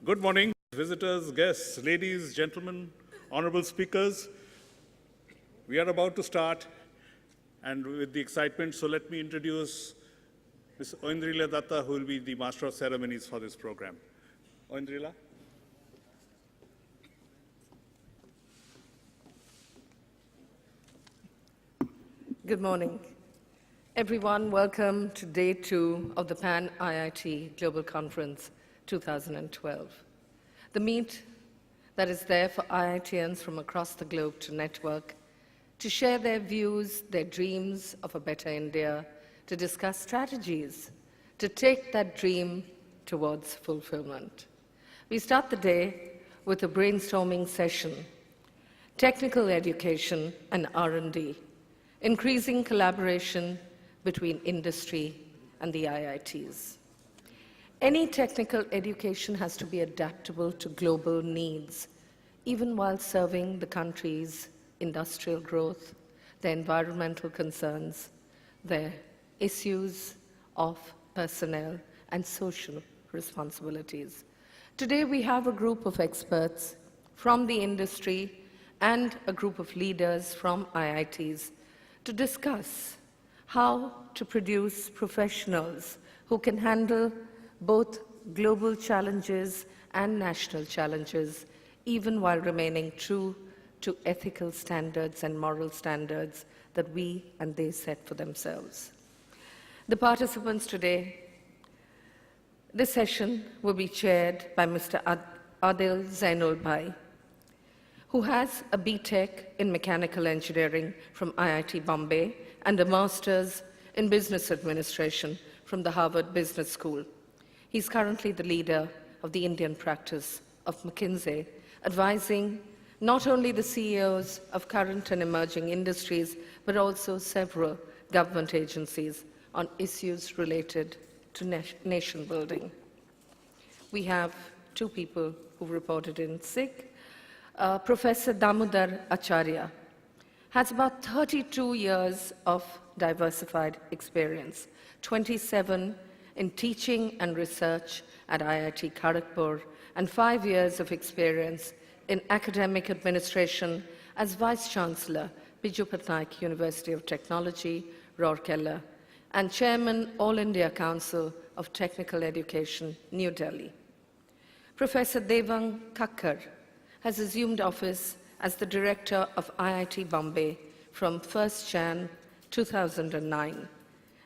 Good morning, visitors, guests, ladies, gentlemen, honorable speakers. We are about to start, and with the excitement, so let me introduce Ms. Oindrila Datta, who will be the Master of Ceremonies for this program. Oindrila. Good morning. Everyone, welcome to Day 2 of the Pan IIT Global Conference 2012. The meet that is there for IITians from across the globe to network, to share their views, their dreams of a better India, to discuss strategies, to take that dream towards fulfillment. We start the day with a brainstorming session, technical education and R&D, increasing collaboration between industry and the IITs. Any technical education has to be adaptable to global needs, even while serving the country's industrial growth, their environmental concerns, their issues of personnel and social responsibilities. Today we have a group of experts from the industry and a group of leaders from IITs to discuss how to produce professionals who can handle both global challenges and national challenges, even while remaining true to ethical standards and moral standards that we and they set for themselves. The participants today, this session will be chaired by Mr. Adil Zainul Bhai, who has a BTech in Mechanical Engineering from IIT Bombay and a Master's in Business Administration from the Harvard Business School. He's currently the leader of the Indian practice of McKinsey, advising not only the CEOs of current and emerging industries, but also several government agencies on issues related to nation building. We have two people who reported in sick. Professor Damodar Acharya has about 32 years of diversified experience, 27 in teaching and research at IIT Kharagpur, and 5 years of experience in academic administration as Vice Chancellor, Biju Patnaik University of Technology, Rourkela, and Chairman, All India Council of Technical Education, New Delhi. Professor Devang Kakkar has assumed office as the Director of IIT Bombay from 1st Jan 2009,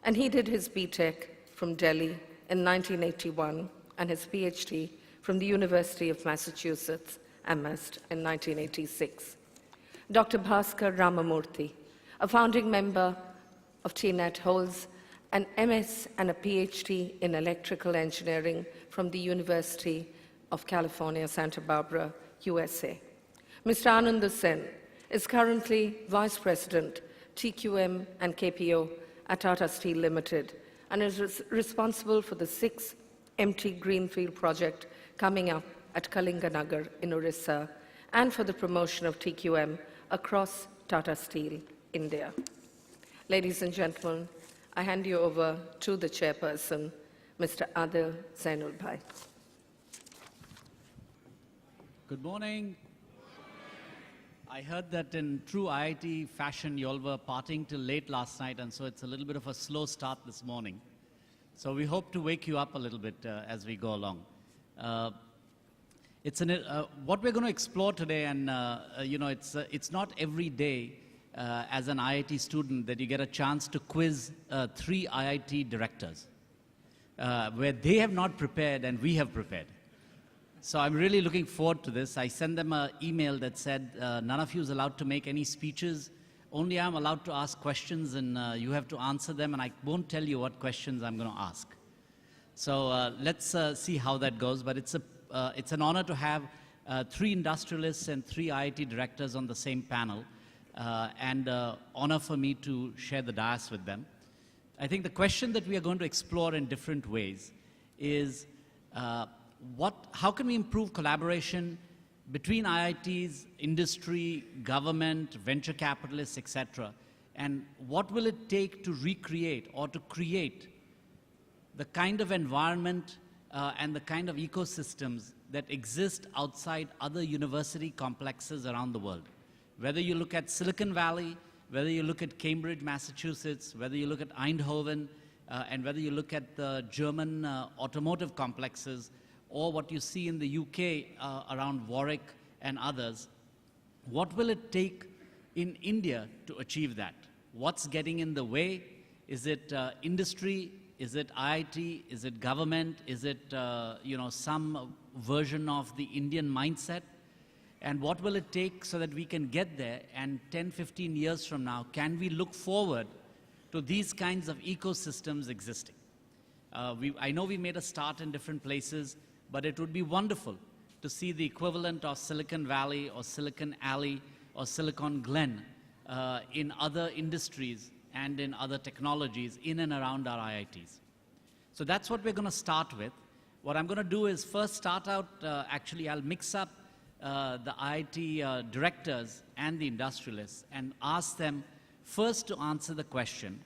and he did his BTech from Delhi in 1981 and his PhD from the University of Massachusetts, Amherst, in 1986. Dr. Bhaskar Ramamurthy, a founding member of TNET, holds an MS and a PhD in electrical engineering from the University of California, Santa Barbara, USA. Mr. Anand Sen is currently Vice President, TQM and KPO at Tata Steel Limited, and is responsible for the 6th MT Greenfield project coming up at Kalinganagar in Orissa, and for the promotion of TQM across Tata Steel, India. Ladies and gentlemen, I hand you over to the chairperson, Mr. Adil Zainul Bhai. Good morning. I heard that in true IIT fashion, you all were partying till late last night, and so it's a little bit of a slow start this morning. So we hope to wake you up a little bit as we go along. What we're going to explore today, and it's not every day as an IIT student that you get a chance to quiz 3 IIT directors, where they have not prepared and we have prepared. So I'm really looking forward to this. I sent them an email that said, none of you is allowed to make any speeches. Only I'm allowed to ask questions, and you have to answer them, and I won't tell you what questions I'm going to ask. So let's see how that goes. But it's an honor to have 3 industrialists and 3 IIT directors on the same panel, and honor for me to share the dais with them. I think the question that we are going to explore in different ways is, how can we improve collaboration between IITs, industry, government, venture capitalists, etc., and what will it take to recreate or to create the kind of environment and the kind of ecosystems that exist outside other university complexes around the world. Whether you look at Silicon Valley, whether you look at Cambridge, Massachusetts, whether you look at Eindhoven, and whether you look at the German automotive complexes, or what you see in the UK around Warwick and others, what will it take in India to achieve that? What's getting in the way? Is it industry? Is it IIT? Is it government? Is it some version of the Indian mindset? And what will it take so that we can get there? And 10, 15 years from now, can we look forward to these kinds of ecosystems existing? I know we made a start in different places, but it would be wonderful to see the equivalent of Silicon Valley or Silicon Alley or Silicon Glen in other industries and in other technologies in and around our IITs. So that's what we're going to start with. What I'm going to do is first start out, actually I'll mix up the IIT directors and the industrialists and ask them first to answer the question,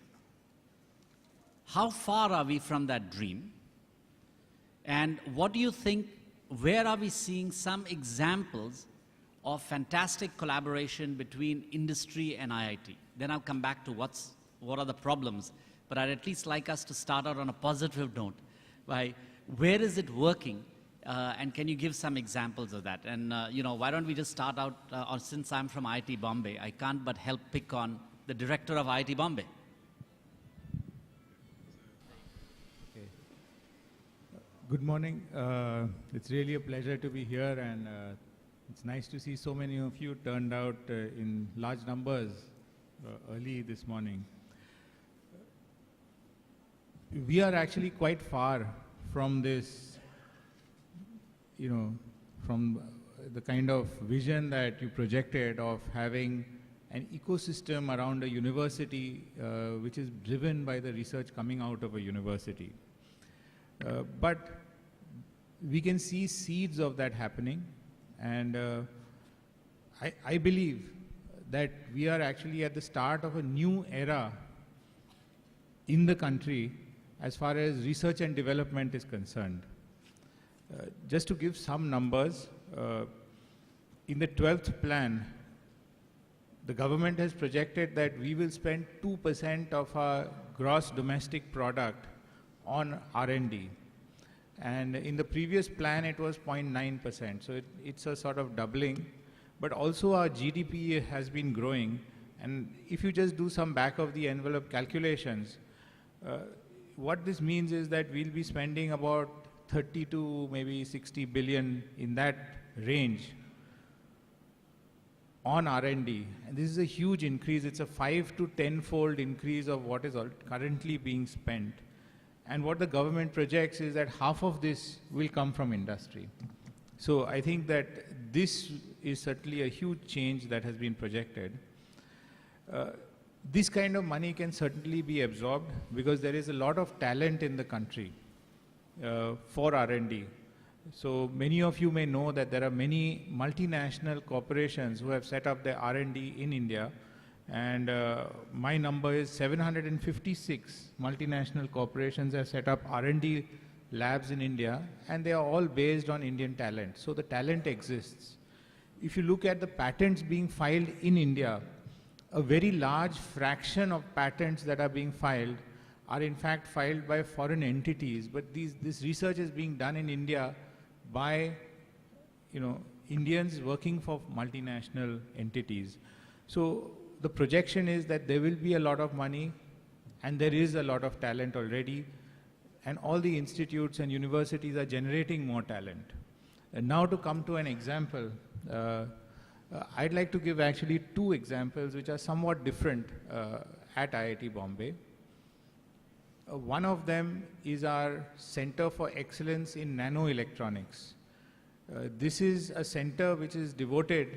how far are we from that dream? And what do you think, where are we seeing some examples of fantastic collaboration between industry and IIT? Then I'll come back to what are the problems. But I'd at least like us to start out on a positive note by where is it working, and can you give some examples of that? And why don't we just start out, or since I'm from IIT Bombay, I can't but help pick on the director of IIT Bombay. Okay. Good morning. It's really a pleasure to be here, and it's nice to see so many of you turned out in large numbers early this morning. We are actually quite far from this, from the kind of vision that you projected of having an ecosystem around a university which is driven by the research coming out of a university. But we can see seeds of that happening, and I believe that we are actually at the start of a new era in the country as far as research and development is concerned. Just to give some numbers, in the 12th plan, the government has projected that we will spend 2% of our gross domestic product on R&D. And in the previous plan, it was 0.9%. So it's a sort of doubling. But also our GDP has been growing. And if you just do some back of the envelope calculations, what this means is that we'll be spending about 30 to maybe 60 billion in that range on R&D. And this is a huge increase. It's a 5 to 10-fold increase of what is currently being spent. And what the government projects is that half of this will come from industry. So I think that this is certainly a huge change that has been projected. This kind of money can certainly be absorbed because there is a lot of talent in the country for R&D. So many of you may know that there are many multinational corporations who have set up their R&D in India, and my number is 756 multinational corporations have set up R&D labs in India, and they are all based on Indian talent. So the talent exists. If you look at the patents being filed in India, a very large fraction of patents that are being filed are in fact filed by foreign entities, but this research is being done in India by Indians working for multinational entities. So the projection is that there will be a lot of money, and there is a lot of talent already, and all the institutes and universities are generating more talent. And now to come to an example, I'd like to give actually two examples which are somewhat different at IIT Bombay. One of them is our Center for Excellence in Nanoelectronics. This is a center which is devoted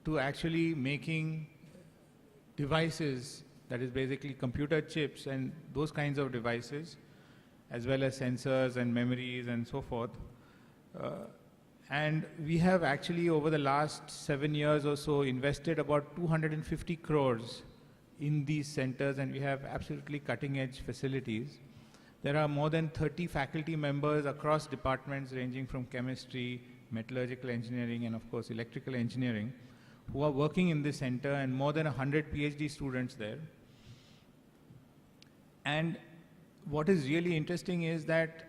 to actually making devices, that is basically computer chips and those kinds of devices, as well as sensors and memories and so forth. And we have actually, over the last 7 years or so, invested about 250 crores in these centers, and we have absolutely cutting-edge facilities. There are more than 30 faculty members across departments ranging from chemistry, metallurgical engineering, and of course electrical engineering, who are working in this center, and more than 100 PhD students there. And what is really interesting is that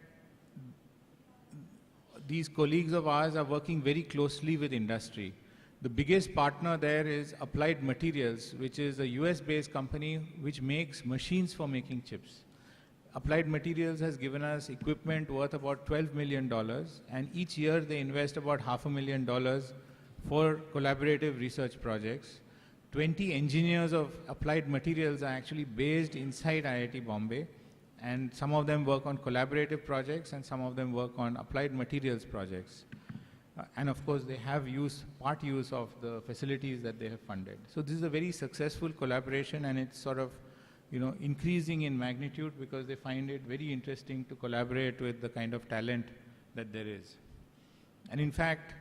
these colleagues of ours are working very closely with industry. The biggest partner there is Applied Materials, which is a US-based company which makes machines for making chips. Applied Materials has given us equipment worth about $12 million, and each year they invest about $500,000 for collaborative research projects. 20 engineers of Applied Materials are actually based inside IIT Bombay, and some of them work on collaborative projects and some of them work on applied materials projects. And of course, they have part use of the facilities that they have funded. So this is a very successful collaboration, and it's sort of, increasing in magnitude because they find it very interesting to collaborate with the kind of talent that there is. And in fact,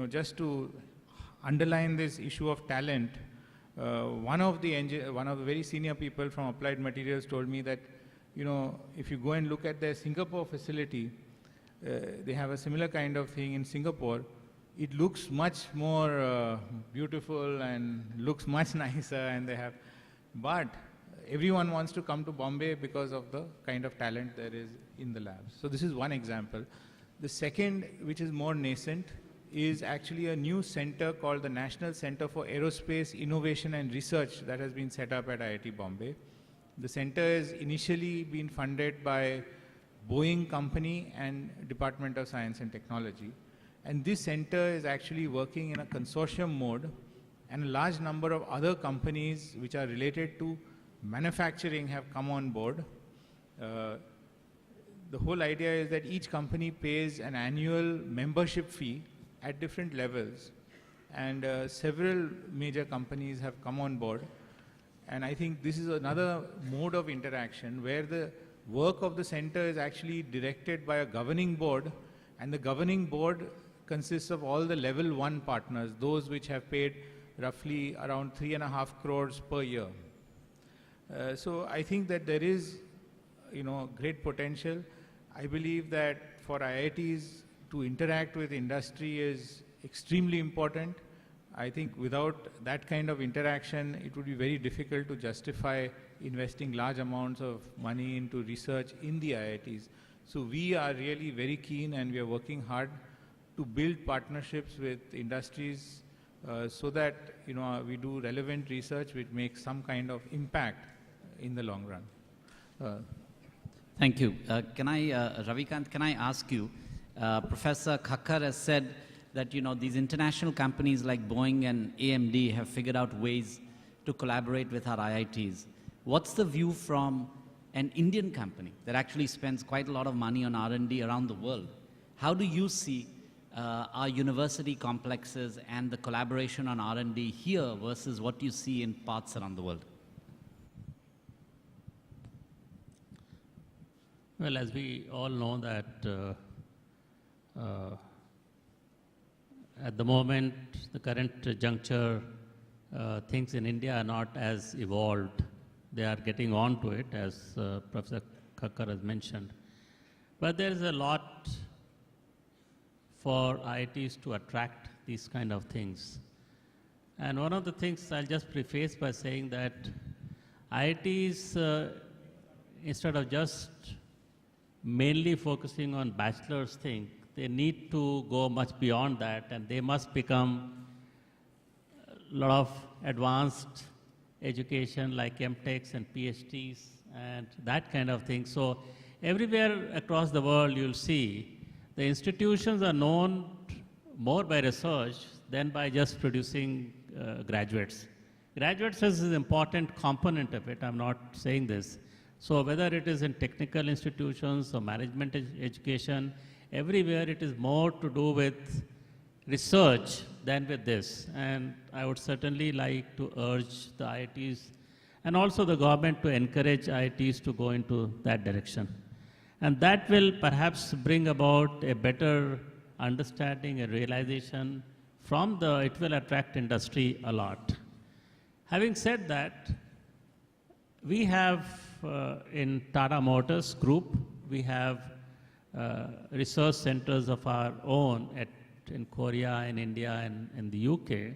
just to underline this issue of talent, one of the very senior people from Applied Materials told me that, if you go and look at their Singapore facility, they have a similar kind of thing in Singapore. It looks much more beautiful and looks much nicer, and but everyone wants to come to Bombay because of the kind of talent there is in the labs. So this is one example. The second, which is more nascent, is actually a new center called the National Center for Aerospace Innovation and Research that has been set up at IIT Bombay. The center has initially been funded by Boeing Company and Department of Science and Technology. And this center is actually working in a consortium mode, and a large number of other companies which are related to manufacturing have come on board. The whole idea is that each company pays an annual membership fee at different levels, and several major companies have come on board. And I think this is another mode of interaction where the work of the center is actually directed by a governing board, and the governing board consists of all the level 1 partners, those which have paid roughly around 3.5 crores per year. So I think that there is, great potential. I believe that for IITs to interact with industry is extremely important. I think without that kind of interaction, it would be very difficult to justify investing large amounts of money into research in the IITs. So we are really very keen, and we are working hard to build partnerships with industries so that we do relevant research which makes some kind of impact in the long run. Thank you. Ravikant, can I ask you, Professor Khakkar has said that these international companies like Boeing and AMD have figured out ways to collaborate with our IITs. What's the view from an Indian company that actually spends quite a lot of money on R&D around the world? How do you see our university complexes and the collaboration on R&D here versus what you see in parts around the world? Well, as we all know that at the moment, the current juncture, things in India are not as evolved. They are getting on to it, as Professor Khakkar has mentioned. But there is a lot for IITs to attract these kind of things. And one of the things I'll just preface by saying that IITs, instead of just mainly focusing on bachelor's thing, they need to go much beyond that, and they must become a lot of advanced education like MTechs and PhDs and that kind of thing. So everywhere across the world you'll see the institutions are known more by research than by just producing graduates. Graduates is an important component of it, I'm not saying this. So whether it is in technical institutions or management education, everywhere it is more to do with research than with this. And I would certainly like to urge the IITs and also the government to encourage IITs to go into that direction. And that will perhaps bring about a better understanding and realization from it will attract industry a lot. Having said that, we have in Tata Motors Group, we have research centers of our own in Korea, in India, and in the UK.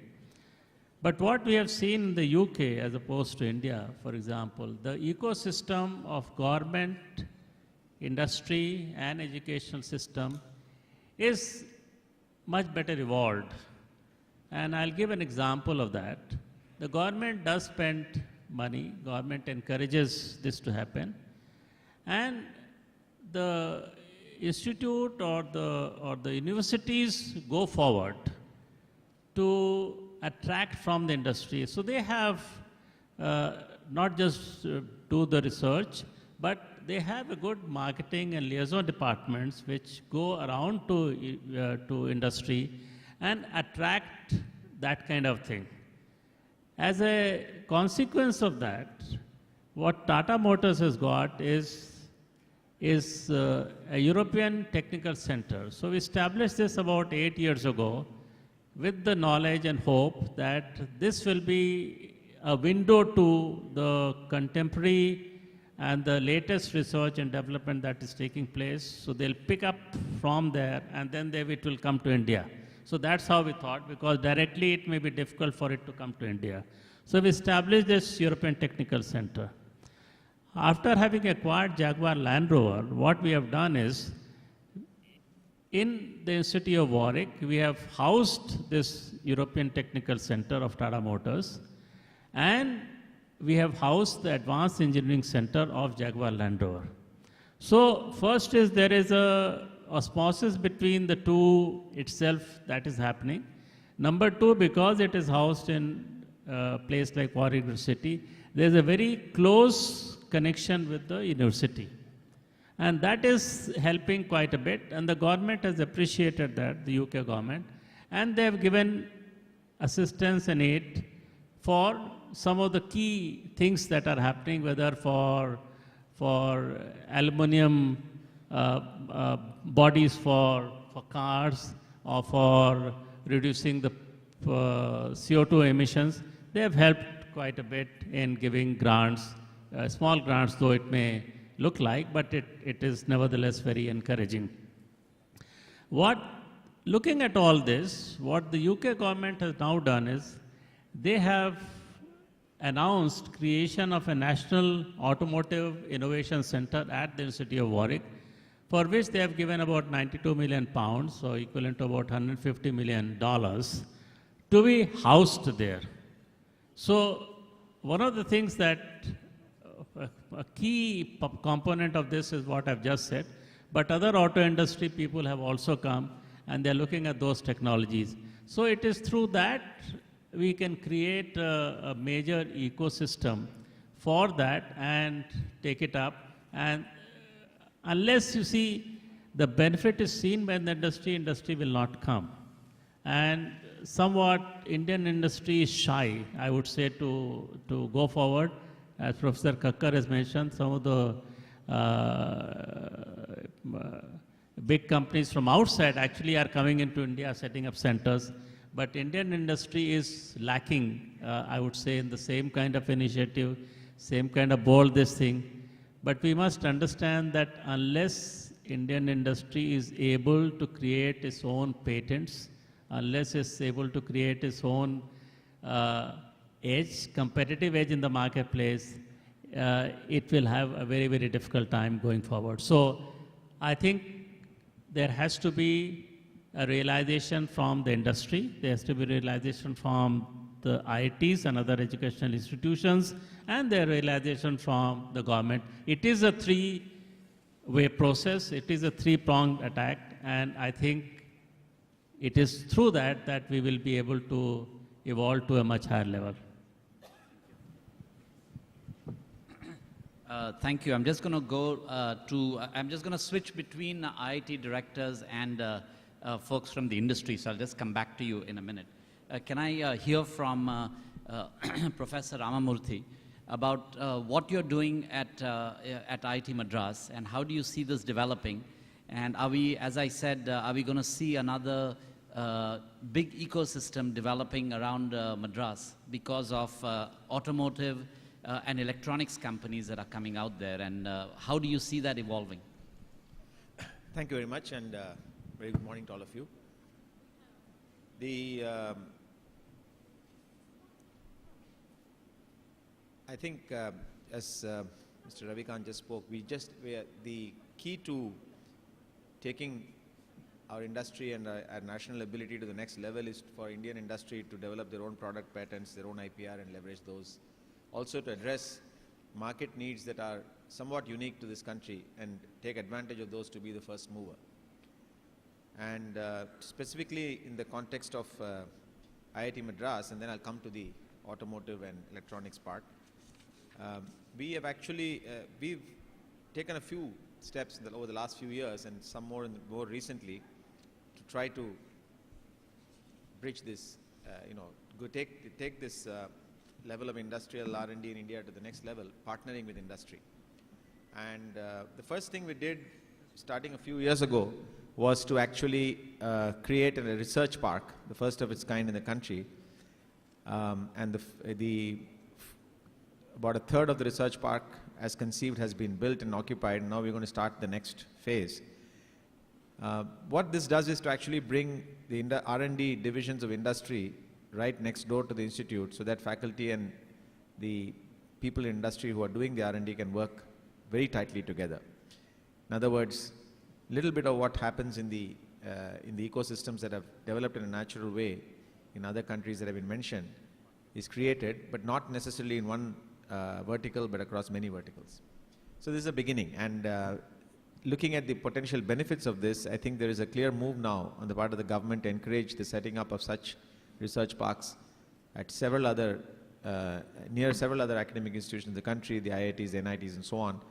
But what we have seen in the UK as opposed to India, for example, the ecosystem of government, industry, and educational system is much better evolved. And I'll give an example of that. The government does spend money, government encourages this to happen, and the institute or the universities go forward to attract from the industry. So they have not just do the research, but they have a good marketing and liaison departments which go around to industry and attract that kind of thing. As a consequence of that, what Tata Motors has got is a European technical center. So we established this about 8 years ago with the knowledge and hope that this will be a window to the contemporary and the latest research and development that is taking place. So they'll pick up from there and then it will come to India. So that's how we thought, because directly it may be difficult for it to come to India. So we established this European Technical Center. After having acquired Jaguar Land Rover, what we have done is, in the city of Warwick, we have housed this European Technical Center of Tata Motors, and we have housed the Advanced Engineering Center of Jaguar Land Rover. So first is there is a osmosis between the two itself that is happening. Number two, because it is housed in a place like Warwick City, there is a very close connection with the university. And that is helping quite a bit, and the government has appreciated that, the UK government, and they have given assistance and aid for some of the key things that are happening, whether for aluminium bodies for cars or for reducing the CO2 emissions. They have helped quite a bit in giving grants, small grants though it may look like, but it is nevertheless very encouraging. Looking at all this, what the UK government has now done is they have announced creation of a National Automotive Innovation Center at the University of Warwick, for which they have given about £92 million, so equivalent to about $150 million, to be housed there. So one of the things that a key component of this is what I've just said, but other auto industry people have also come and they're looking at those technologies. So it is through that we can create a major ecosystem for that and take it up. And unless you see the benefit is seen by the industry will not come. And somewhat Indian industry is shy, I would say, to go forward. As Professor Kakkar has mentioned, some of the big companies from outside actually are coming into India, setting up centers. But Indian industry is lacking, I would say, in the same kind of initiative, same kind of bold this thing. But we must understand that unless Indian industry is able to create its own patents, unless it's able to create its own edge, competitive edge in the marketplace, it will have a very, very difficult time going forward. So I think there has to be a realization from the industry, there has to be realization from the IITs and other educational institutions, and their realization from the government. It is a three-way process, it is a three-pronged attack, and I think it is through that we will be able to evolve to a much higher level. Thank you. I'm just going to go I'm just going to switch between IIT directors and folks from the industry, so I'll just come back to you in a minute. Can I hear from Professor Ramamurthy about what you're doing at IIT Madras, and how do you see this developing? And are we, as I said, are we going to see another big ecosystem developing around Madras because of automotive and electronics companies that are coming out there, and how do you see that evolving? Thank you very much, and very good morning to all of you. I think, as Mr. Ravikant just spoke, the key to taking our industry and our national ability to the next level is for Indian industry to develop their own product patents, their own IPR, and leverage those. Also to address market needs that are somewhat unique to this country and take advantage of those to be the first mover. And specifically in the context of IIT Madras, and then I'll come to the automotive and electronics part. We have actually, we've taken a few steps over the last few years and some more recently to try to bridge this, take this level of industrial R&D in India to the next level, partnering with industry. And the first thing we did, starting a few years ago, was to actually create a research park, the first of its kind in the country. And about a third of the research park, as conceived, has been built and occupied. And now we're going to start the next phase. What this does is to actually bring the R&D divisions of industry right next door to the institute, so that faculty and the people in industry who are doing the R&D can work very tightly together. In other words, little bit of what happens in the ecosystems that have developed in a natural way in other countries that have been mentioned is created, but not necessarily in one vertical, but across many verticals. So this is a beginning, and looking at the potential benefits of this, I think there is a clear move now on the part of the government to encourage the setting up of such research parks at near several other academic institutions in the country, the IITs, the NITs, and so on.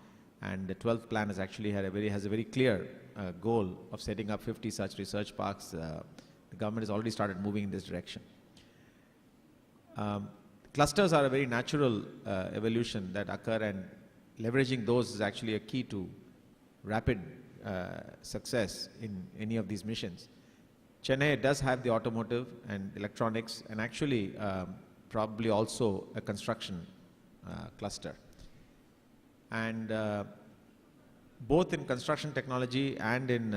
And the 12th plan has actually has a very clear goal of setting up 50 such research parks. The government has already started moving in this direction. Clusters are a very natural evolution that occur, and leveraging those is actually a key to rapid success in any of these missions. Chennai does have the automotive and electronics, and actually probably also a construction cluster. And both in construction technology and in,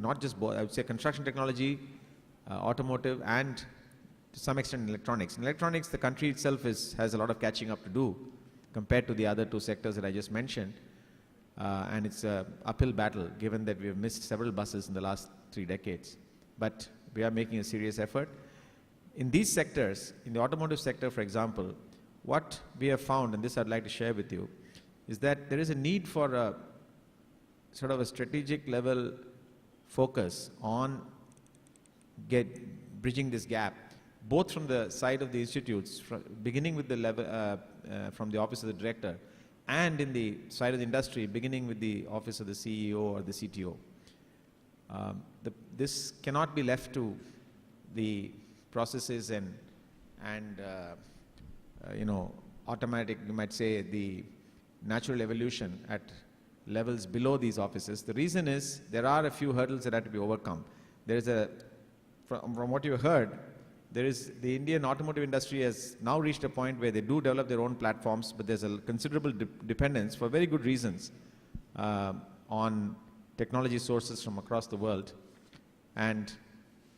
not just both, I would say construction technology, automotive, and to some extent electronics. In electronics, the country itself has a lot of catching up to do compared to the other two sectors that I just mentioned. And it's an uphill battle, given that we have missed several buses in the last 3 decades. But we are making a serious effort. In these sectors, in the automotive sector, for example, what we have found, and this I'd like to share with you, is that there is a need for a sort of a strategic level focus on bridging this gap, both from the side of the institutes, beginning with the level from the office of the director, and in the side of the industry, beginning with the office of the CEO or the CTO. This cannot be left to the processes and automatic, you might say, the natural evolution at levels below these offices. The reason is there are a few hurdles that have to be overcome. There is from what you heard, the Indian automotive industry has now reached a point where they do develop their own platforms, but there's a considerable dependence, for very good reasons, on technology sources from across the world. And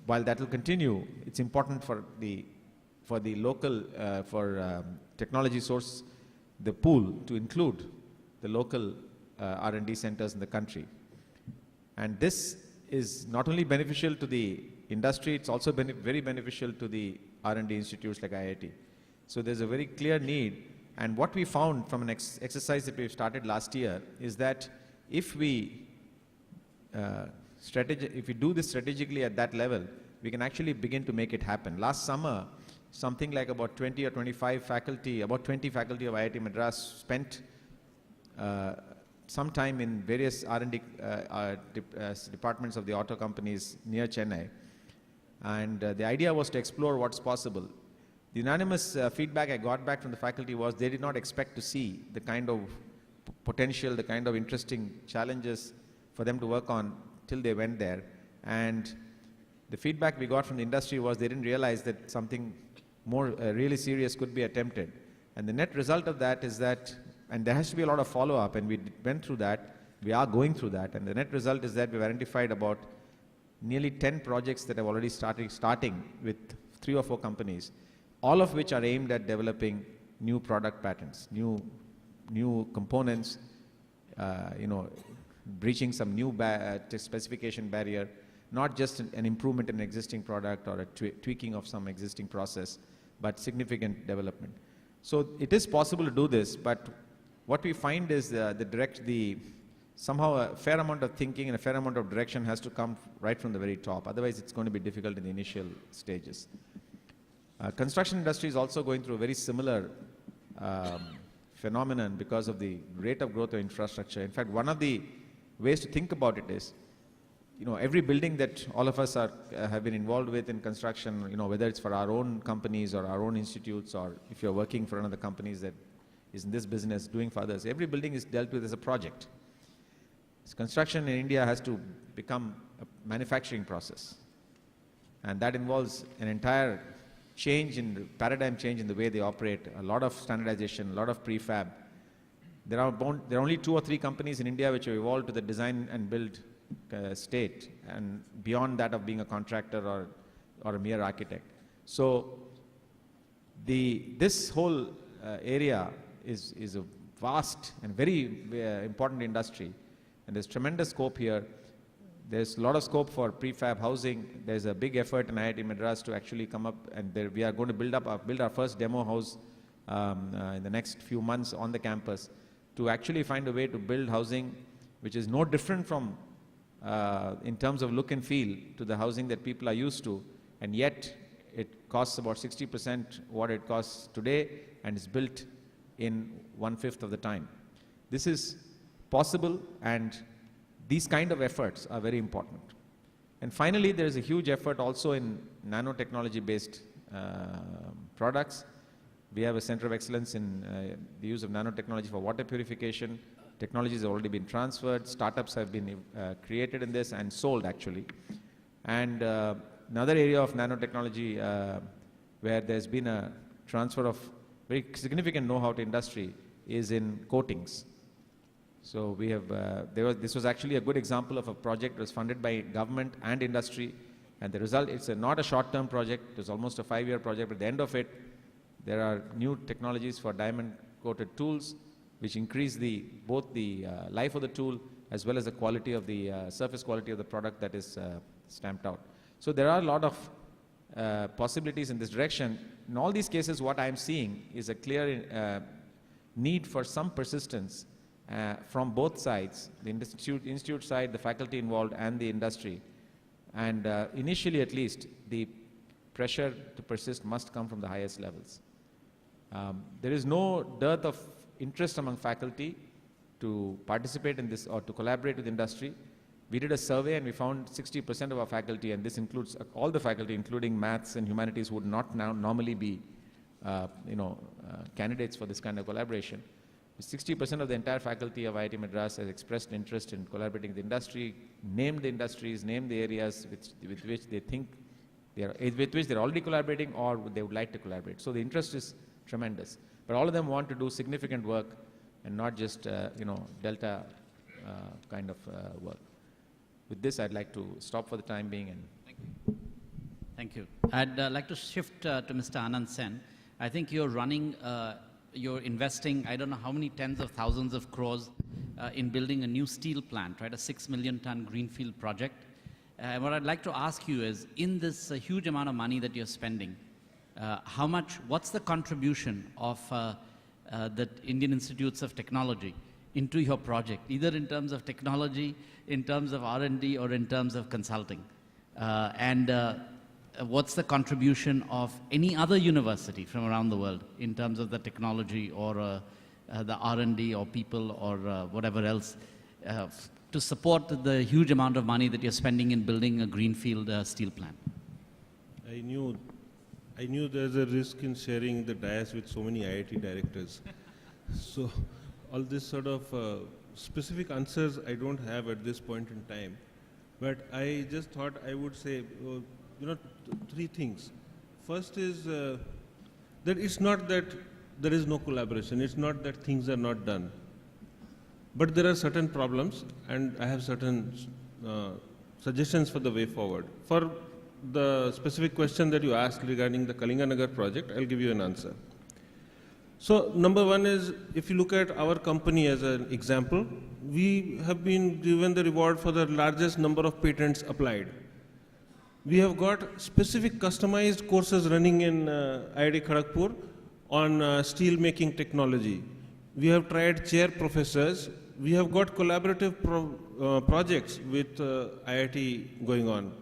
while that will continue, it's important for the local, technology source, the pool, to include the local R&D centers in the country. And this is not only beneficial to the industry, it's also very beneficial to the R&D institutes like IIT. So there's a very clear need. And what we found from an exercise that we started last year is that if we do this strategically at that level, we can actually begin to make it happen. Last summer, something like about 20 or 25 faculty, about 20 faculty of IIT Madras spent some time in various R&D departments of the auto companies near Chennai. And the idea was to explore what's possible. The unanimous feedback I got back from the faculty was they did not expect to see the kind of potential, the kind of interesting challenges for them to work on till they went there. And the feedback we got from the industry was they didn't realize that something more really serious could be attempted. And the net result of that is that, and there has to be a lot of follow-up, and we went through that, we are going through that, and the net result is that we've identified about nearly 10 projects that have already starting with 3 or 4 companies, all of which are aimed at developing new product patterns, new components, breaching some new specification barrier, not just an improvement in an existing product or a tweaking of some existing process, but significant development. So it is possible to do this, but what we find is somehow a fair amount of thinking and a fair amount of direction has to come right from the very top. Otherwise, it's going to be difficult in the initial stages. Construction industry is also going through a very similar phenomenon because of the rate of growth of infrastructure. In fact, one of the ways to think about it is, every building that all of us have been involved with in construction, whether it's for our own companies or our own institutes, or if you're working for another company that is in this business doing for others, every building is dealt with as a project. Construction in India has to become a manufacturing process, and that involves an entire paradigm change in the way they operate, a lot of standardization, a lot of prefab. There are only 2 or 3 companies in India which have evolved to the design and build state, and beyond that of being a contractor or a mere architect. So this whole area is a vast and very important industry, and there's tremendous scope here. There's a lot of scope for prefab housing. There's a big effort in IIT Madras to actually come up, and we are going to build our first demo house in the next few months on the campus, to actually find a way to build housing which is no different from in terms of look and feel to the housing that people are used to, and yet it costs about 60% what it costs today, and is built in 1/5 of the time. This is possible, and these kind of efforts are very important. And finally, there is a huge effort also in nanotechnology based products. We have a center of excellence in the use of nanotechnology for water purification. Technologies have already been transferred. Startups have been created in this and sold, actually. And another area of nanotechnology where there's been a transfer of very significant know-how to industry is in coatings. So we have, this was actually a good example of a project that was funded by government and industry, and the result, it's not a short-term project, it was almost a 5-year project, but at the end of it, there are new technologies for diamond-coated tools, which increase both the life of the tool as well as the quality of the surface quality of the product that is stamped out. So there are a lot of possibilities in this direction. In all these cases, what I'm seeing is a clear need for some persistence from both sides, the institute side, the faculty involved, and the industry. And initially, at least, the pressure to persist must come from the highest levels. There is no dearth of interest among faculty to participate in this or to collaborate with industry. We did a survey and we found 60% of our faculty, and this includes all the faculty, including maths and humanities, who would not now normally be candidates for this kind of collaboration. 60% of the entire faculty of IIT Madras has expressed interest in collaborating with the industry, named the industries, named the areas with which they think with which they're already collaborating or they would like to collaborate. So the interest is tremendous. But all of them want to do significant work and not just, delta kind of work. With this, I'd like to stop for the time being. And Thank you. I'd like to shift to Mr. Anand Sen. I think you're investing, I don't know how many tens of thousands of crores in building a new steel plant, right? A 6 million ton greenfield project. What I'd like to ask you is, in this huge amount of money that you're spending, what's the contribution of the Indian Institutes of Technology into your project, either in terms of technology, in terms of R&D, or in terms of consulting? What's the contribution of any other university from around the world in terms of the technology or the R&D or people or whatever else to support the huge amount of money that you're spending in building a greenfield steel plant? I knew there's a risk in sharing the dais with so many IIT directors. So all this sort of specific answers I don't have at this point in time. But I just thought I would say, 3 things. First is that it's not that there is no collaboration. It's not that things are not done. But there are certain problems, and I have certain suggestions for the way forward. For the specific question that you asked regarding the Kalinganagar project, I'll give you an answer. So number one is, if you look at our company as an example, we have been given the reward for the largest number of patents applied. We have got specific customized courses running in IIT Kharagpur on steel making technology. We have tried chair professors. We have got collaborative projects with IIT going on.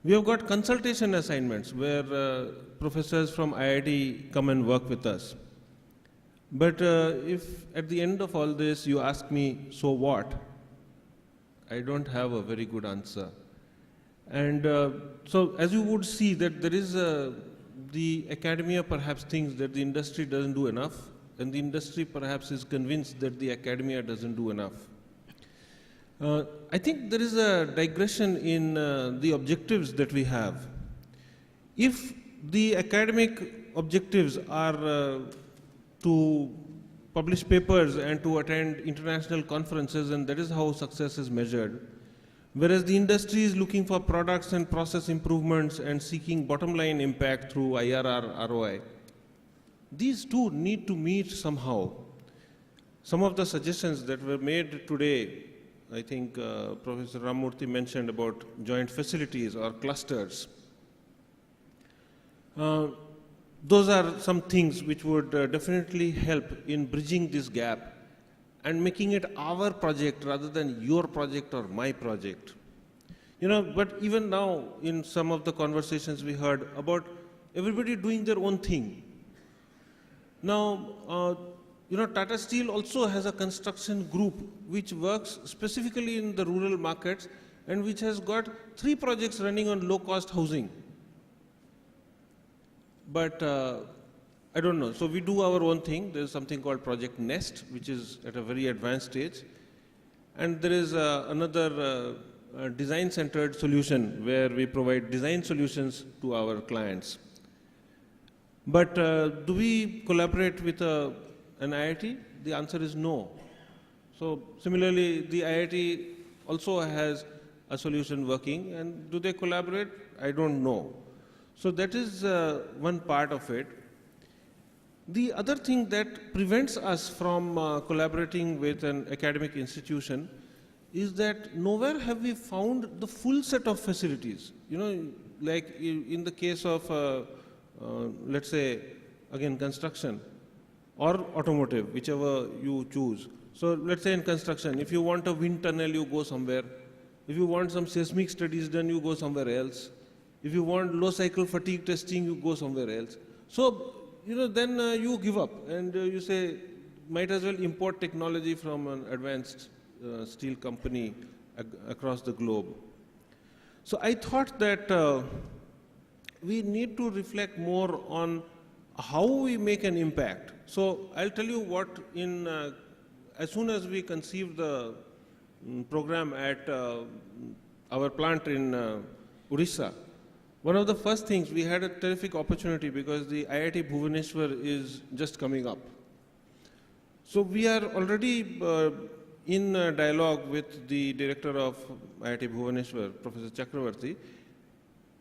We have got consultation assignments where professors from IIT come and work with us. But if at the end of all this you ask me, so what? I don't have a very good answer. And so as you would see that there is the academia perhaps thinks that the industry doesn't do enough, and the industry perhaps is convinced that the academia doesn't do enough. I think there is a digression in the objectives that we have. If the academic objectives are to publish papers and to attend international conferences, and that is how success is measured, whereas the industry is looking for products and process improvements and seeking bottom line impact through IRR, ROI, these two need to meet somehow. Some of the suggestions that were made today, I think Professor Ramamurthy mentioned about joint facilities or clusters. Those are some things which would definitely help in bridging this gap and making it our project rather than your project or my project. You know, but even now in some of the conversations we heard about everybody doing their own thing. Now, you know, Tata Steel also has a construction group which works specifically in the rural markets and which has got 3 projects running on low-cost housing. But I don't know. So we do our own thing. There is something called Project Nest, which is at a very advanced stage. And there is another design-centered solution where we provide design solutions to our clients. But do we collaborate with an IIT? The answer is no. So similarly, the IIT also has a solution working, and do they collaborate? I don't know. So that is one part of it. The other thing that prevents us from collaborating with an academic institution is that nowhere have we found the full set of facilities. You know, like in the case of, let's say, again, construction or automotive, whichever you choose. So let's say in construction, if you want a wind tunnel, you go somewhere. If you want some seismic studies done, you go somewhere else. If you want low cycle fatigue testing, you go somewhere else. So, you know, then you give up and you say, might as well import technology from an advanced steel company across the globe. So I thought that we need to reflect more on how we make an impact. So I'll tell you what, as soon as we conceived the program at our plant in Odisha, one of the first things, we had a terrific opportunity because the IIT Bhubaneswar is just coming up. So we are already in dialogue with the director of IIT Bhubaneswar, Professor Chakravarti,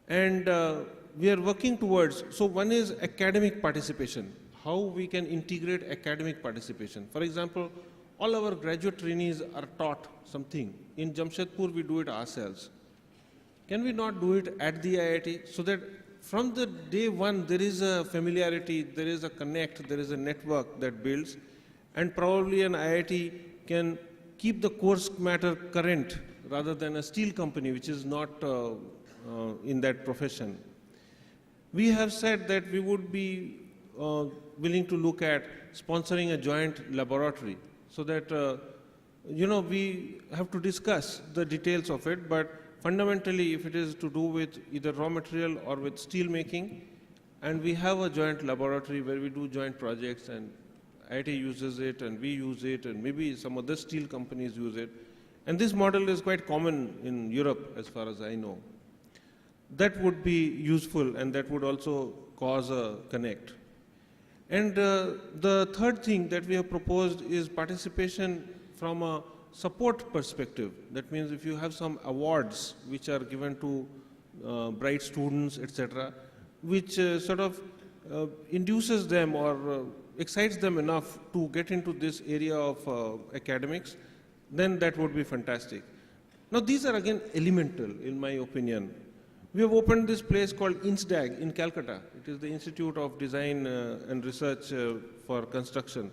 and we are working towards, so one is academic participation, how we can integrate academic participation. For example, all our graduate trainees are taught something. In Jamshedpur, we do it ourselves. Can we not do it at the IIT so that from the day one there is a familiarity, there is a connect, there is a network that builds, and probably an IIT can keep the course matter current rather than a steel company which is not in that profession. We have said that we would be willing to look at sponsoring a joint laboratory so that, you know, we have to discuss the details of it, but fundamentally, if it is to do with either raw material or with steel making, and we have a joint laboratory where we do joint projects and IIT uses it and we use it and maybe some other steel companies use it. And this model is quite common in Europe as far as I know. That would be useful and that would also cause a connect. And the third thing that we have proposed is participation from a support perspective. That means if you have some awards which are given to bright students, etc., which sort of induces them or excites them enough to get into this area of academics, then that would be fantastic. Now these are again elemental in my opinion. We have opened this place called INSDAG in Calcutta. It is the Institute of Design and Research for Construction.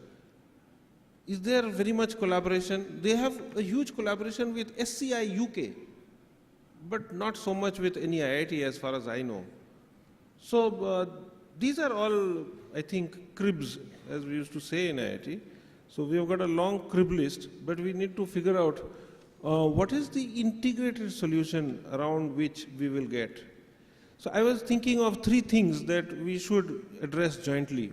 Is there very much collaboration? They have a huge collaboration with SCI UK, but not so much with any IIT as far as I know. So these are all, I think, cribs, as we used to say in IIT. So we have got a long crib list, but we need to figure out what is the integrated solution around which we will get. So I was thinking of three things that we should address jointly.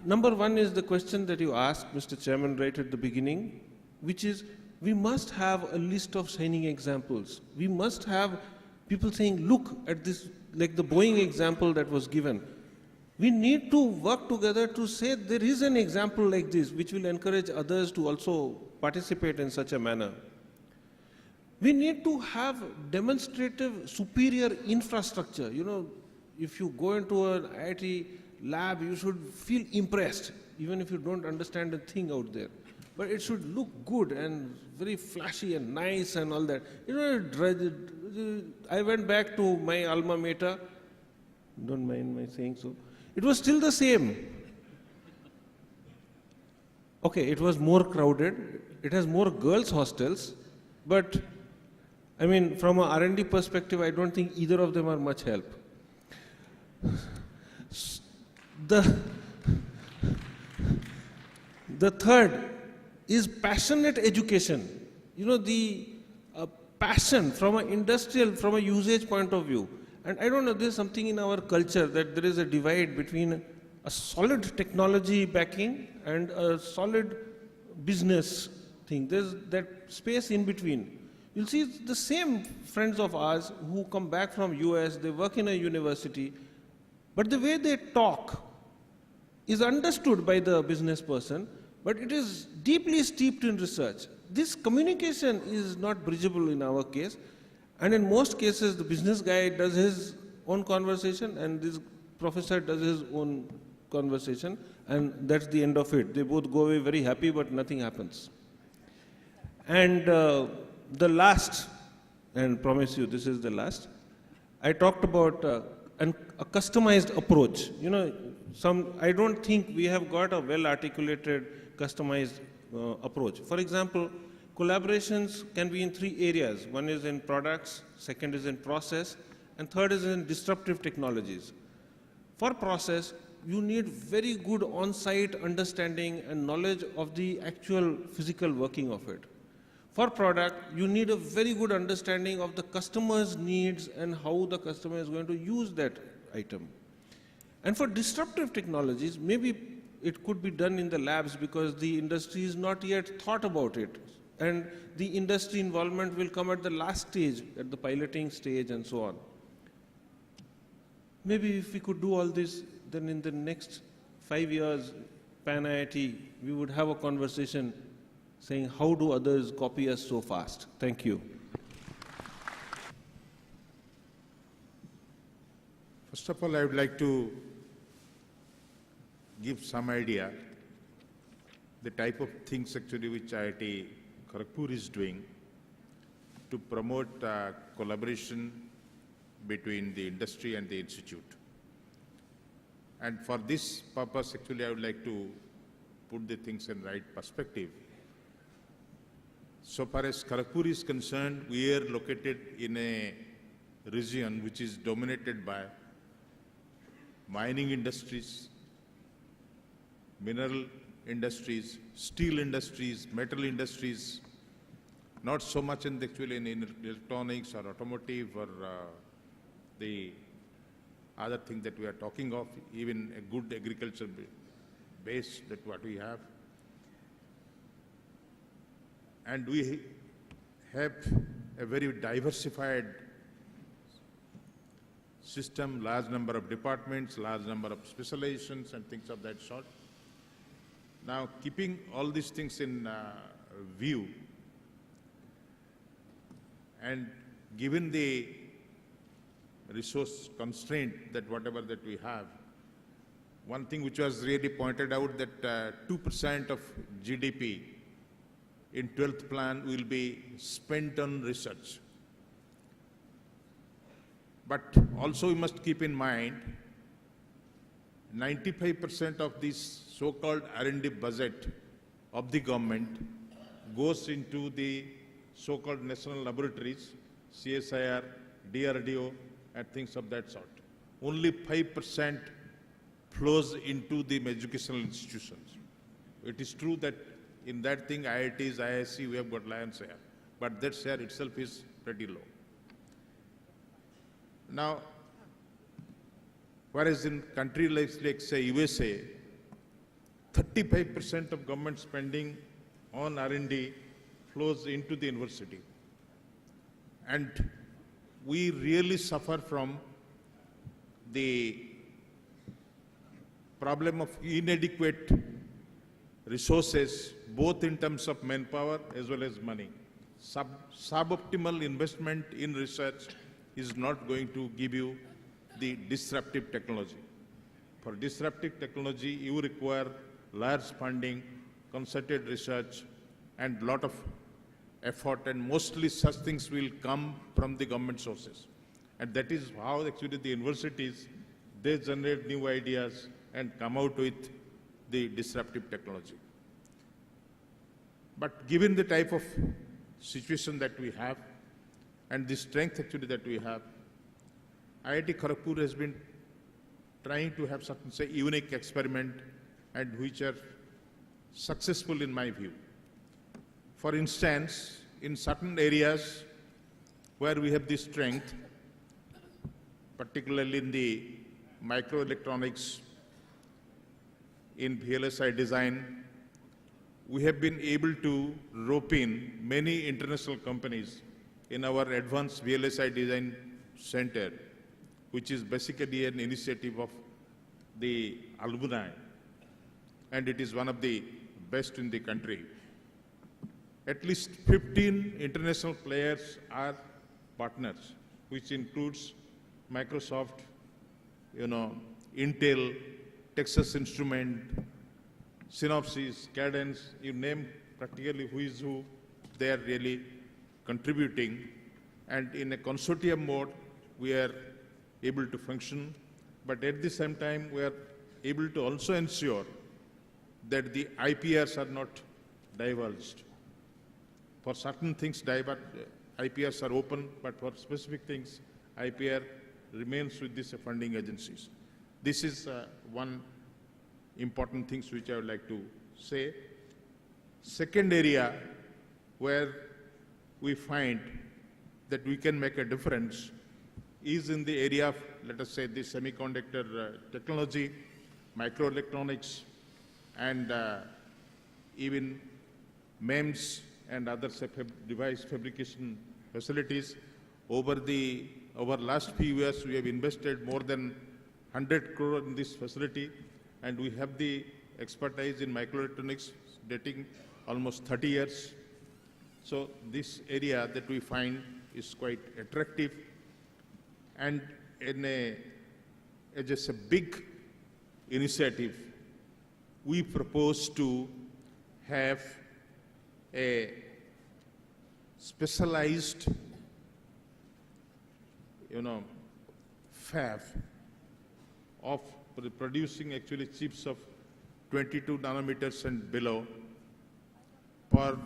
Number one is the question that you asked, Mr. Chairman, right at the beginning, which is we must have a list of shining examples. We must have people saying, look at this, like the Boeing example that was given. We need to work together to say there is an example like this which will encourage others to also participate in such a manner. We need to have demonstrative superior infrastructure. You know, if you go into an IIT lab, you should feel impressed, even if you don't understand a thing out there. But it should look good and very flashy and nice and all that. You know, I went back to my alma mater, don't mind my saying so. It was still the same. Okay, it was more crowded. It has more girls' hostels, but I mean, from a R&D perspective, I don't think either of them are much help. The third is passionate education. You know, the passion from an industrial, from a usage point of view. And I don't know, there's something in our culture that there is a divide between a solid technology backing and a solid business thing. There's that space in between. You'll see the same friends of ours who come back from US, they work in a university, but the way they talk is understood by the business person, but it is deeply steeped in research. This communication is not bridgeable in our case, and in most cases the business guy does his own conversation and this professor does his own conversation, and that's the end of it. They both go away very happy, but nothing happens. And the last, and promise you this is the last, I talked about a customized approach. You know, I don't think we have got a well-articulated customized approach. For example, collaborations can be in three areas. One is in products, second is in process, and third is in disruptive technologies. For process, you need very good on-site understanding and knowledge of the actual physical working of it. For product, you need a very good understanding of the customer's needs and how the customer is going to use that item. And for disruptive technologies, maybe it could be done in the labs because the industry is not yet thought about it. And the industry involvement will come at the last stage, at the piloting stage and so on. Maybe if we could do all this, then in the next 5 years, Pan IIT, we would have a conversation saying, how do others copy us so fast? Thank you. First of all, I would like to give some idea the type of things actually which IIT Kharagpur is doing to promote collaboration between the industry and the institute. And for this purpose, actually, I would like to put the things in right perspective. So far as Kharagpur is concerned, we are located in a region which is dominated by mining industries, mineral industries, steel industries, metal industries, not so much in actually in electronics or automotive or the other thing that we are talking of, even a good agriculture base that what we have. And we have a very diversified system, large number of departments, large number of specializations and things of that sort. Now, keeping all these things in view, and given the resource constraint that whatever that we have, one thing which was really pointed out that 2% of GDP in 12th plan will be spent on research. But also we must keep in mind 95% of this so-called R&D budget of the government goes into the so-called national laboratories, CSIR, DRDO, and things of that sort. Only 5% flows into the educational institutions. It is true that in that thing, IITs, IISc, we have got lion's share, but that share itself is pretty low. Now, whereas in countries like say USA, 35% of government spending on R&D flows into the university. And we really suffer from the problem of inadequate resources, both in terms of manpower as well as money. Suboptimal investment in research is not going to give you the disruptive technology. For disruptive technology, you require large funding, concerted research, and lot of effort, and mostly such things will come from the government sources. And that is how actually the universities, they generate new ideas and come out with the disruptive technology. But given the type of situation that we have and the strength actually that we have, IIT Kharagpur has been trying to have certain, say, unique experiment and which are successful in my view. For instance, in certain areas where we have this strength, particularly in the microelectronics, in VLSI design, we have been able to rope in many international companies in our advanced VLSI design center, which is basically an initiative of the alumni, and it is one of the best in the country. At least 15 international players are partners, which includes Microsoft, Intel, Texas Instrument, Synopsys, Cadence, you name practically who is who, they are really contributing. And in a consortium mode, we are able to function, but at the same time, we are able to also ensure that the IPRs are not divulged. For certain things, IPRs are open, but for specific things, IPR remains with these funding agencies. This is one important thing which I would like to say. Second area where we find that we can make a difference is in the area of, let us say, the semiconductor technology, microelectronics, and even MEMS and other device fabrication facilities. Over last few years, we have invested more than 100 crore in this facility, and we have the expertise in microelectronics dating almost 30 years. So this area that we find is quite attractive, and as a big initiative, we propose to have a specialized, fab of producing actually chips of 22 nanometers and below for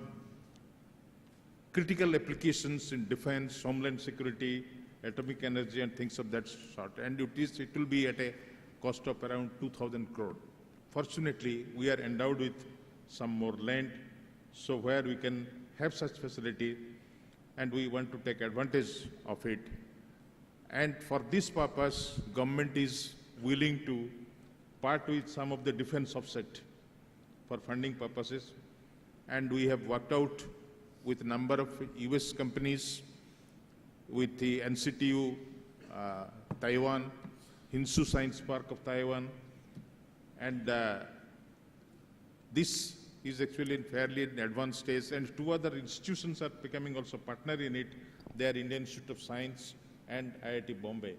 critical applications in defense, homeland security, atomic energy, and things of that sort. And it will be at a cost of around 2,000 crore. Fortunately, we are endowed with some more land, so where we can have such facility, and we want to take advantage of it. And for this purpose, government is willing to part with some of the defense offset for funding purposes. And we have worked out with a number of US companies, with the NCTU Taiwan, Hsinchu Science Park of Taiwan, and this is actually in fairly in advanced stage, and two other institutions are becoming also partner in it. They are Indian Institute of Science and IIT Bombay.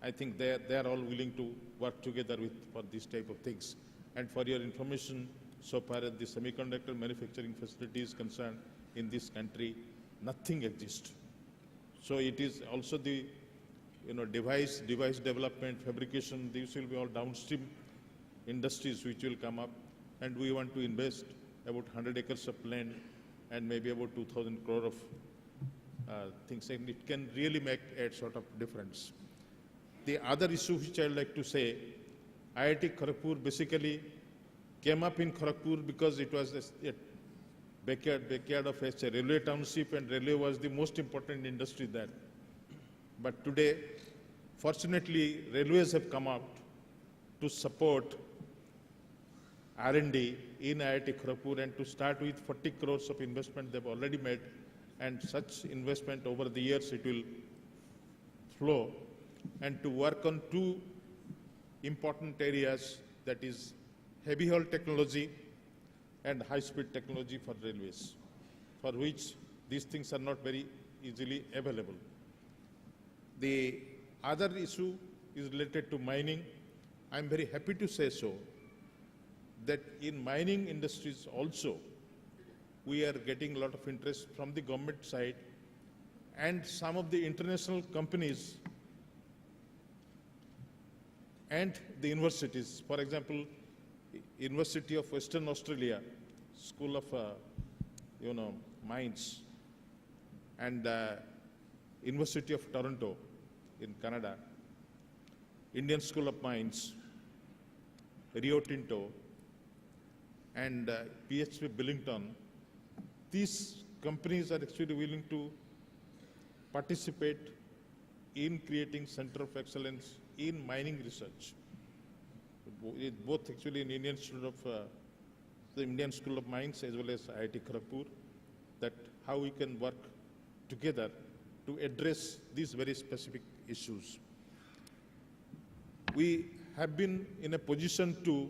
I think they are all willing to work together for this type of things. And for your information, so far as the semiconductor manufacturing facility is concerned in this country, nothing exists. So it is also the device development, fabrication, these will be all downstream industries which will come up, and we want to invest about 100 acres of land and maybe about 2,000 crore of things, and it can really make a sort of difference. The other issue which I would like to say, IIT Kharagpur basically came up in Kharagpur because it was a backyard of a railway township, and railway was the most important industry there. But today, fortunately, railways have come out to support R&D in IIT Kharagpur, and to start with 40 crores of investment they've already made, and such investment over the years it will flow, and to work on two important areas, that is heavy haul technology and high-speed technology for railways, for which these things are not very easily available. The other issue is related to mining. I'm very happy to say so, that in mining industries also, we are getting a lot of interest from the government side, and some of the international companies and the universities. For example, University of Western Australia, School of Mines, and University of Toronto in Canada, Indian School of Mines, Rio Tinto, and PHP Billington. These companies are actually willing to participate in creating Center of Excellence in mining research, both actually in Indian Institute of the Indian School of Mines as well as IIT Kharagpur, that how we can work together to address these very specific issues. We have been in a position to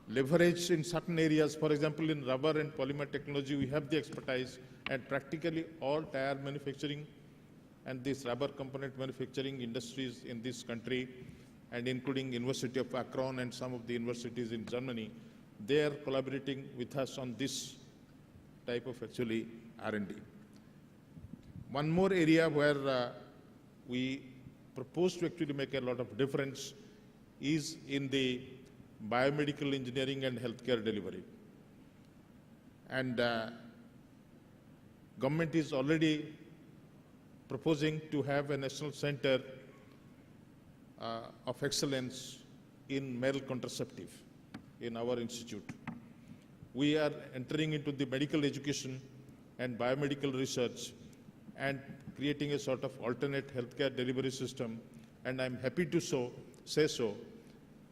leverage in certain areas. For example, in rubber and polymer technology, we have the expertise, and practically all tire manufacturing and this rubber component manufacturing industries in this country, and including University of Akron and some of the universities in Germany, they are collaborating with us on this type of actually R&D. One more area where we propose to actually make a lot of difference is in the biomedical engineering and healthcare delivery. And government is already proposing to have a national center of excellence in male contraceptive in our institute. We are entering into the medical education and biomedical research and creating a sort of alternate healthcare delivery system. And I'm happy to say so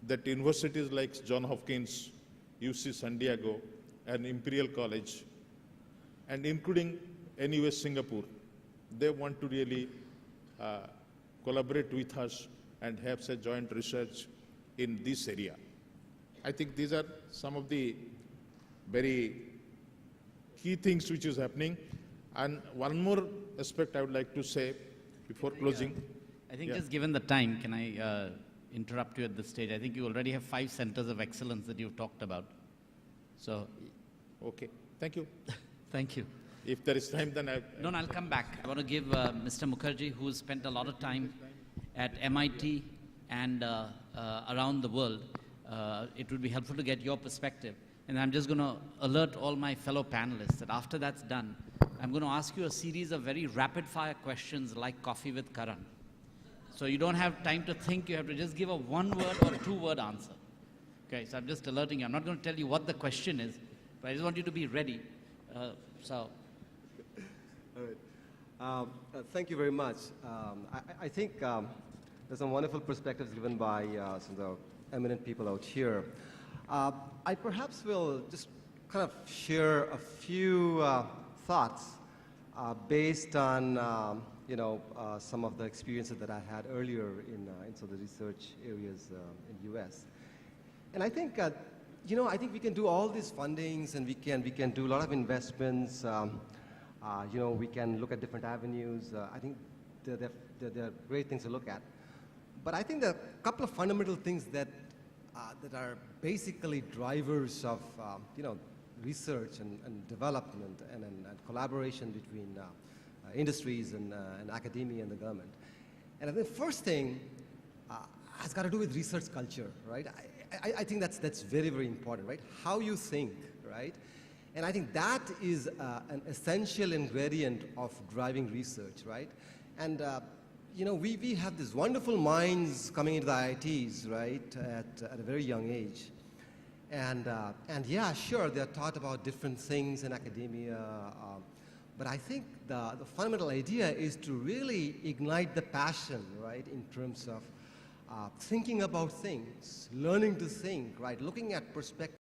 that universities like Johns Hopkins, UC San Diego, and Imperial College, and including NUS Singapore, they want to really collaborate with us and have a joint research in this area. I think these are some of the very key things which is happening. And one more aspect I would like to say before closing. I think just given the time, can I interrupt you at this stage? I think you already have 5 centers of excellence that you've talked about. So, okay, thank you. thank you. If there is time, then No, I'll come back. I want to give Mr. Mukherjee, who's spent a lot of time at MIT and around the world, it would be helpful to get your perspective. And I'm just going to alert all my fellow panelists that after that's done, I'm going to ask you a series of very rapid-fire questions like Coffee with Karan. So you don't have time to think, you have to just give a 1-word or 2-word answer. Okay, so I'm just alerting you. I'm not going to tell you what the question is, but I just want you to be ready. All right. Thank you very much. I think there's some wonderful perspectives given by some of the eminent people out here. I perhaps will just kind of share a few thoughts based on some of the experiences that I had earlier in some of the research areas in US. And I think, I think we can do all these fundings, and we can do a lot of investments. We can look at different avenues. I think they're great things to look at. But I think there are a couple of fundamental things that are basically drivers of research and development and collaboration between industries and academia and the government. And I think the first thing has got to do with research culture, right? I think that's very, very important, right? How you think, right? And I think that is an essential ingredient of driving research, right? And we have these wonderful minds coming into the IITs, right, at a very young age. And yeah, sure, they're taught about different things in academia, but I think the fundamental idea is to really ignite the passion, right, in terms of thinking about things, learning to think, right, looking at perspectives